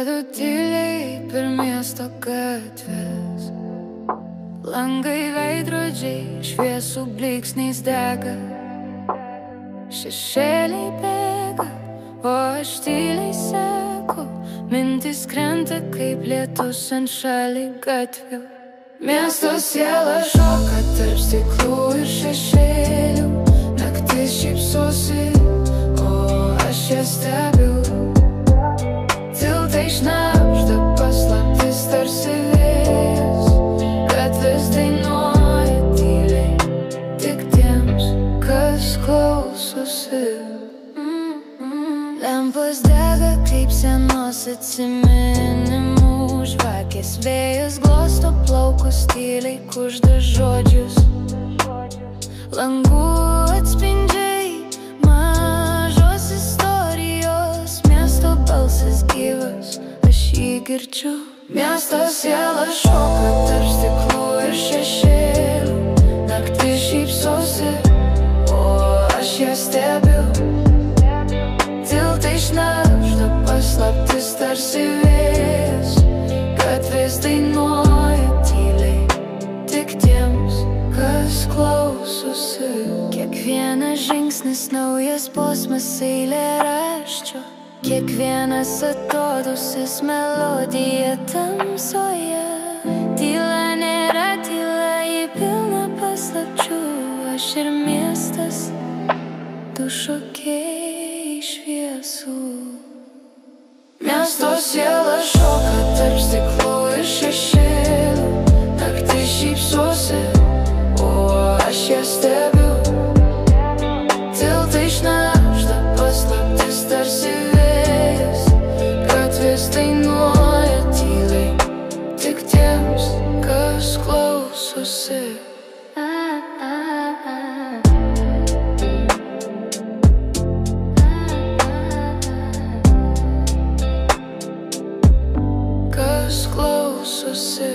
Vedu tyliai per miesto gatves, langai veidrodžiai šviesų blyksniais dega, šešėliai bėga, o aš tyliai seku, mintys krenta kaip lietus ant šaligatvių. Miesto siela šoka tarp stiklų ir šešėlių, naktis šypsosi, o aš ją stebiu. Tiltai šnabžda paslaptis tarsi vėjas, gatvės dainuoja tyliai tik tiems, kas klausosi. Lempos dega kaip senos atsiminimų žvakės, vėjas glosto plaukus tyliai kužda žodžius. Langų atspindžiai, mažos istorijos, miesto balsas gyvas, aš jį girdžiu. Miesto siela šoka tarp stiklų ir šešėlių, naktis šypsosi, o aš ją stebiu. Tiltai šnabžda paslaptis tarsi vėjas, gatvės dainuoja tyliai tik tiems, kas klausosi. Kiekvienas žingsnis naujas posmas eilėraščio, kiekvienas atodūsis melodija tamsoje. Tyla nėra tyla, ji pilna paslapčių, aš ir miestas, du šokėjai šviesų. Miesto siela šoka tarp stiklų ir šešėlių, naktis šypsosi, o aš ją stebiu. Tiltai šnabžda paslaptis tarsi vėjas, gatvės dainuoja tyliai tik tiems, kas klausosi. Kas klausosi.